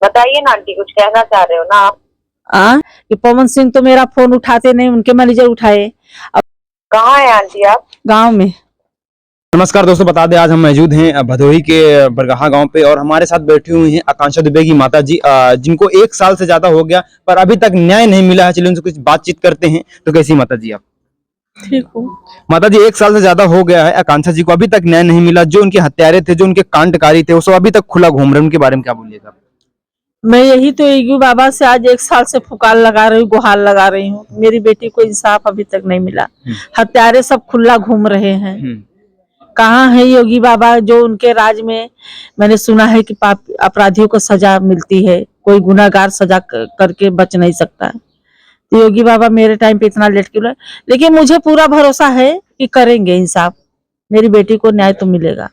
बताइए ना आंटी, कुछ कहना चाह रहे हो ना आप? कि पवन सिंह तो मेरा फोन उठाते नहीं, उनके मैनेजर उठाए। अब कहाँ है आंटी आप? गांव में। नमस्कार दोस्तों, बता दें आज हम मौजूद हैं भदोही के बरगाहा गांव पे और हमारे साथ बैठी हुई हैं आकांक्षा दुबे की माता जी, जिनको 1 साल से ज्यादा हो गया पर अभी तक न्याय नहीं मिला है। चलिए उनसे कुछ बातचीत करते हैं। तो कैसी माता जी आप? ठीक हूँ। माता जी, 1 साल से ज्यादा हो गया है, आकांक्षा जी को अभी तक न्याय नहीं मिला। जो उनके हत्यारे थे, जो उनके कांडकारी थे, वो सब अभी तक खुला घूम रहे हैं। उनके बारे में क्या बोलिएगा? मैं यही तो एगू बाबा से आज 1 साल से पुकार लगा रही हूँ, गुहार लगा रही हूँ। मेरी बेटी को इंसाफ अभी तक नहीं मिला। हत्यारे सब खुला घूम रहे हैं। कहाँ है योगी बाबा जो उनके राज में मैंने सुना है कि अपराधियों को सजा मिलती है, कोई गुनाहगार सजा करके बच नहीं सकता। तो योगी बाबा मेरे टाइम पे इतना लेट क्यों? लेकिन मुझे पूरा भरोसा है कि करेंगे इंसाफ, मेरी बेटी को न्याय तो मिलेगा।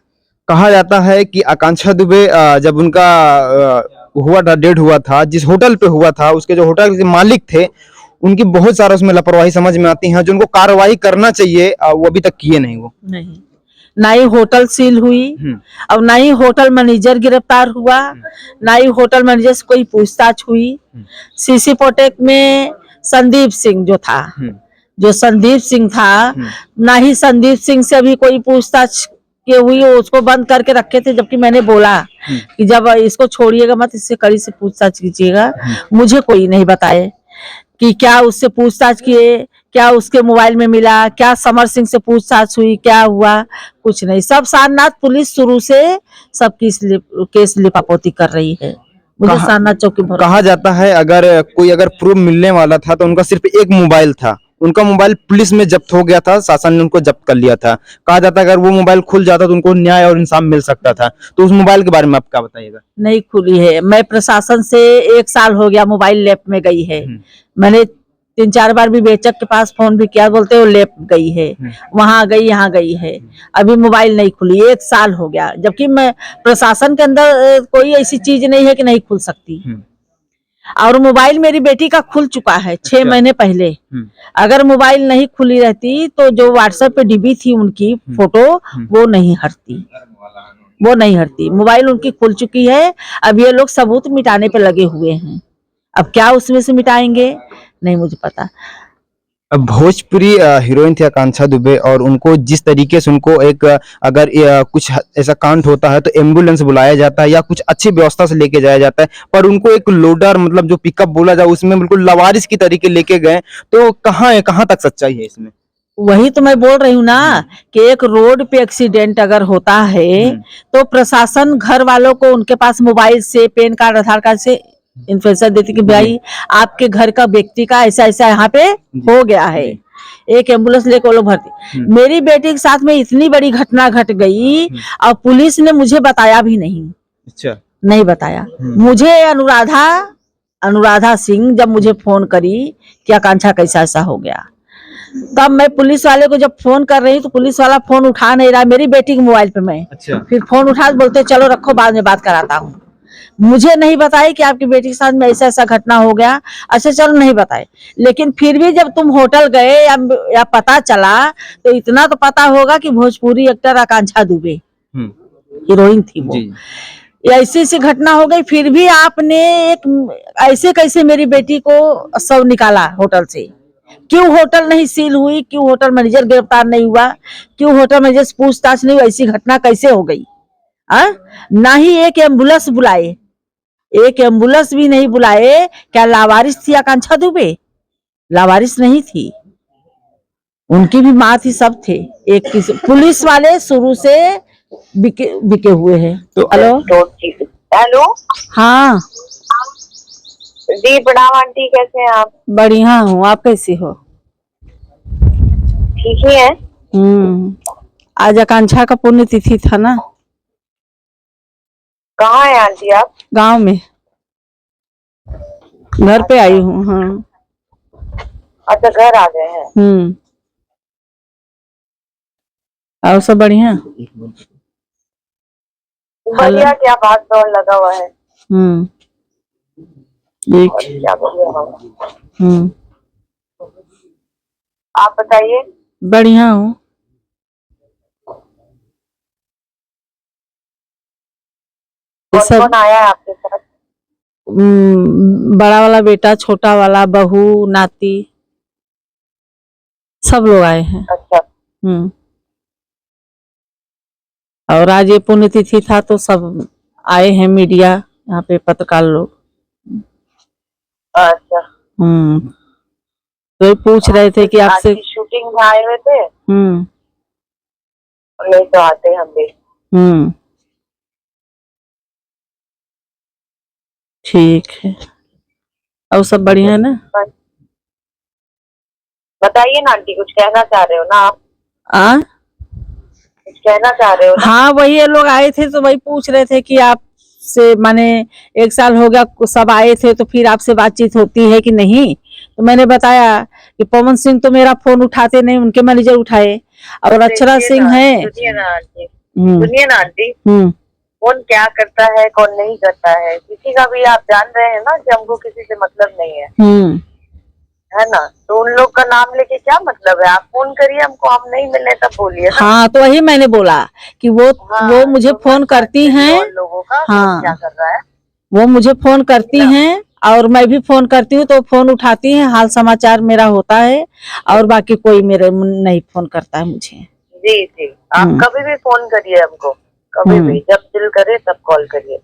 कहा जाता है कि आकांक्षा दुबे जब उनका हुआ था, डेड हुआ था, जिस होटल पे हुआ था, उसके जो होटल के मालिक थे, उनकी बहुत सारा उसमें लापरवाही समझ में आती है। जो उनको कार्रवाई करना चाहिए वो अभी तक किए नहीं। वो नहीं, ना ही होटल सील हुई और ना ही होटल मैनेजर गिरफ्तार हुआ, ना ही होटल मैनेजर से कोई पूछताछ हुई। सीसी पोटेक में संदीप सिंह जो संदीप सिंह था, ना ही संदीप सिंह से भी कोई पूछताछ की हुई। उसको बंद करके रखे थे, जबकि मैंने बोला कि जब इसको छोड़िएगा मत, इससे कड़ी से पूछताछ कीजिएगा। मुझे कोई नहीं बताए कि क्या उससे पूछताछ किए, क्या उसके मोबाइल में मिला, क्या समर सिंह से पूछताछ हुई, क्या हुआ, कुछ नहीं। सब सारनाथ पुलिस शुरू से सब केस लिपापोती कर रही है। मुझे सारनाथ चौकी कहा जाता है अगर कोई प्रूफ मिलने वाला था तो उनका सिर्फ एक मोबाइल था। उनका मोबाइल पुलिस में जब्त हो गया था, शासन ने उनको जब्त कर लिया था। कहा जाता है अगर वो मोबाइल खुल जाता तो उनको न्याय और इंसाफ मिल सकता था। तो उस मोबाइल के बारे में आप क्या बताइएगा? नहीं खुली है। मैं प्रशासन से 1 साल हो गया मोबाइल लैब में गई है। मैंने 3-4 बार भी बेचक के पास फोन भी किया, बोलते हो लैब गई है, वहां गई, यहाँ गई है। अभी मोबाइल नहीं खुली, 1 साल हो गया, जबकि मैं प्रशासन के अंदर कोई ऐसी चीज नहीं है कि नहीं खुल सकती। और मोबाइल मेरी बेटी का खुल चुका है 6 महीने पहले। अगर मोबाइल नहीं खुली रहती तो जो व्हाट्सएप पे डीबी थी उनकी फोटो, वो नहीं हटती। मोबाइल उनकी खुल चुकी है। अब ये लोग सबूत मिटाने पे लगे हुए हैं। अब क्या उसमें से मिटाएंगे नहीं मुझे पता। भोजपुरी हीरोइन थी आकांक्षा दुबे और उनको जिस तरीके से उनको अगर कुछ ऐसा कांड होता है तो एम्बुलेंस बुलाया जाता है या कुछ अच्छी व्यवस्था से लेके जाया जाता है, पर उनको एक लोडर मतलब जो पिकअप बोला जाए उसमें बिल्कुल लवारिस की तरीके लेके गए। तो कहाँ तक सच्चाई है इसमें? वही तो मैं बोल रही हूँ ना कि एक रोड पे एक्सीडेंट अगर होता है तो प्रशासन घर वालों को उनके पास मोबाइल से, पैन कार्ड, आधार कार्ड से इन्फॉर्मेशन देती कि भाई आपके घर का व्यक्ति का ऐसा ऐसा यहाँ पे हो गया है, एक एम्बुलेंस लेकर वो लोग भर्ती। मेरी बेटी के साथ में इतनी बड़ी घटना घट गई और पुलिस ने मुझे बताया भी नहीं। अच्छा, नहीं बताया मुझे। अनुराधा सिंह जब मुझे फोन करी कि आकांक्षा कैसा ऐसा हो गया, तब मैं पुलिस वाले को जब फोन कर रही तो पुलिस वाला फोन उठा नहीं रहा मेरी बेटी के मोबाइल पे। मैं फिर फोन उठा बोलते चलो रखो, बाद में बात कराता हूँ। मुझे नहीं बताए कि आपकी बेटी के साथ में ऐसा ऐसा घटना हो गया। अच्छा चलो नहीं बताए, लेकिन फिर भी जब तुम होटल गए या पता चला तो इतना तो पता होगा कि भोजपुरी एक्टर आकांक्षा दुबे हीरोइन थी वो। ऐसी ऐसी घटना हो गई, फिर भी आपने एक ऐसे कैसे मेरी बेटी को सब निकाला होटल से? क्यों होटल नहीं सील हुई? क्यों होटल मैनेजर गिरफ्तार नहीं हुआ? क्यों होटल मैनेजर से पूछताछ नहीं हुई? ऐसी घटना कैसे हो गई? ना ही एक एम्बुलेंस बुलाए, एक एम्बुलेंस भी नहीं बुलाए। क्या लावारिस थी आकांक्षा दुबे? लावारिस नहीं थी, उनकी भी माँ थी, सब थे। एक पुलिस वाले शुरू से बिके हुए हैं। तो हेलो, हाँ जी प्रणाम आंटी, कैसे हैं आप? बढ़िया हूँ, आप कैसी हो? ठीक ही है। आज आकांक्षा का पुण्यतिथि था ना। कहाँ है आंटी आप? गांव में, घर पे आई हूँ। हाँ। अच्छा, घर आ गए हैं। और सब बढ़िया? बढ़िया क्या, बात दौड़ लगा हुआ है। क्या बोलिए, आप बताइए। बढ़िया हूँ। कौन कौन आया है आपके साथ? बड़ा वाला बेटा, छोटा वाला, बहू, नाती, सब लोग आए हैं। अच्छा। और आज ये पुण्यतिथि था तो सब आए हैं, मीडिया यहाँ पे, पत्रकार लोग। अच्छा। तो ये पूछ रहे थे कि आपसे। आज की शूटिंग में आए हुए थे? हम्म। नहीं तो आते हम भी। ठीक है, और सब बढ़िया है ना? बताइए ना आंटी, कुछ कहना चाह रहे हो ना आप? कुछ कहना चाह रहे हो ना? हाँ, वही ये लोग आए थे तो वही पूछ रहे थे कि आप से माने 1 साल हो गया सब आए थे, तो फिर आपसे बातचीत होती है कि नहीं? तो मैंने बताया कि पवन सिंह तो मेरा फोन उठाते नहीं, उनके मैनेजर उठाए, और अक्षरा सिंह है। सुनिए ना आंटी, सुनिए ना आंटी, कौन क्या करता है कौन नहीं करता है किसी का भी आप जान रहे हैं ना कि हमको किसी से मतलब नहीं है, है ना? तो उन लोग का नाम लेके क्या मतलब है? आप फोन करिए हमको, हम नहीं मिले तब बोलिए ना। हाँ, तो वही मैंने बोला कि वो मुझे तो फोन करती हैं। लोगों का हाँ, क्या कर रहा है? वो मुझे फोन करती हैं और मैं भी फोन करती हूँ तो फोन उठाती हैं, हाल समाचार मेरा होता है, और बाकी कोई मेरे नहीं फोन करता है मुझे। जी जी, आप कभी भी फोन करिए हमको, कभी भी, जब दिल करे तब कॉल करिए।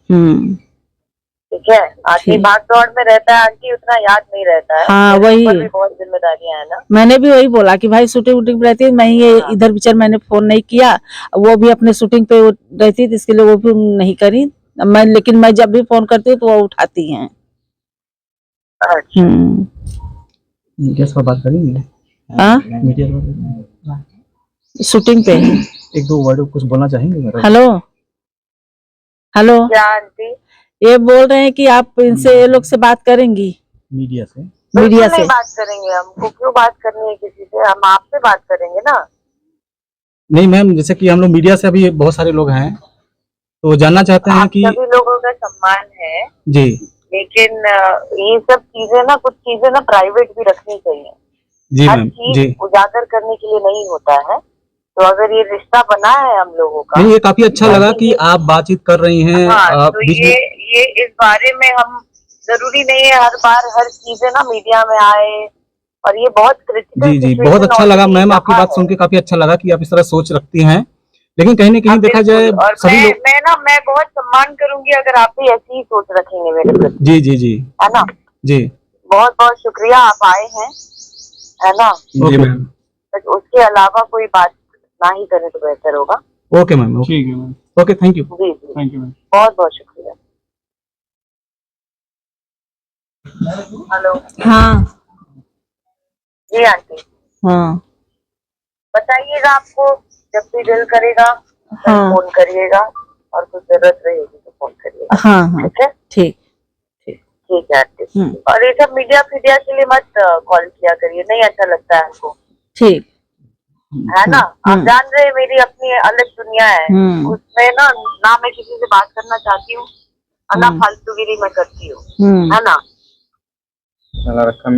ठीक है? आदमी भाग दौड़ में रहता है आंटी, उतना याद नहीं रहता है। हाँ, वही भी बहुत जिम्मेदारियां है ना। मैंने भी वही बोला कि भाई शूटिंग वूटिंग रहती है, मैं ये इधर विचार मैंने फोन नहीं किया, वो भी अपने शूटिंग पे रहती थी, इसके लिए वो भी नहीं करी मैं, लेकिन मैं जब भी फोन करती हूँ तो वो उठाती हैं। अच्छा। मीडिया से बात करेंगे? मीडिया शूटिंग पे 1-2 वर्ड कुछ बोलना चाहेंगे? हेलो हेलो, क्या आंटी? ये बोल रहे हैं कि आप इनसे ये लोग से बात करेंगी? मीडिया से नहीं बात करेंगे, हमको क्यों बात करनी है किसी से? हम आपसे बात करेंगे ना। नहीं मैम, जैसे कि हम लोग मीडिया से अभी बहुत सारे लोग हैं तो जानना चाहते हैं कि सभी लोगों का सम्मान है जी, लेकिन ये सब चीजें ना, कुछ चीजें ना प्राइवेट भी रखनी चाहिए। जी हर मैम, चीज जी उजागर करने के लिए नहीं होता है। तो अगर ये रिश्ता बना है हम लोगों का, नहीं, ये काफी अच्छा लगा कि आप बातचीत कर रही हैं। हाँ, तो ये इस बारे में हम, जरूरी नहीं है हर बार हर चीजें ना मीडिया में आए, और ये बहुत क्रिटिकल जी जी, बहुत अच्छा लगा मैम, आपकी बात सुन के काफी अच्छा लगा कि आप इस तरह सोच रखती हैं, लेकिन कहीं ना कहीं देखा जाए और सभी लोग। मैं बहुत सम्मान करूंगी अगर आप भी ऐसी ही सोच रखेंगे मेरे प्रति। जी जी जी, है ना? जी, बहुत बहुत शुक्रिया, आप आए हैं, है ना? जी मैम, उसके अलावा कोई बात ना ही करें तो बेहतर होगा। ओके मैम, ठीक है मैम, ओके, थैंक यू। जी जी, थैंक यू मैम, बहुत बहुत शुक्रिया। हेलो। हाँ जी आंटी, हाँ बताइएगा, आपको जब भी दिल करेगा फोन करिएगा, और कुछ जरूरत रहेगी तो फोन करिएगा। हाँ, ठीक है? ठीक ठीक है आंटी। और ये सब मीडिया फीडिया के लिए मत कॉल किया करिए, नहीं अच्छा लगता है हमको। ठीक है ना? आप जान रहे हैं मेरी अपनी अलग दुनिया है, उसमें ना मैं किसी से बात करना चाहती हूँ, ना फालतूगिरी मैं करती हूँ, है ना? रखा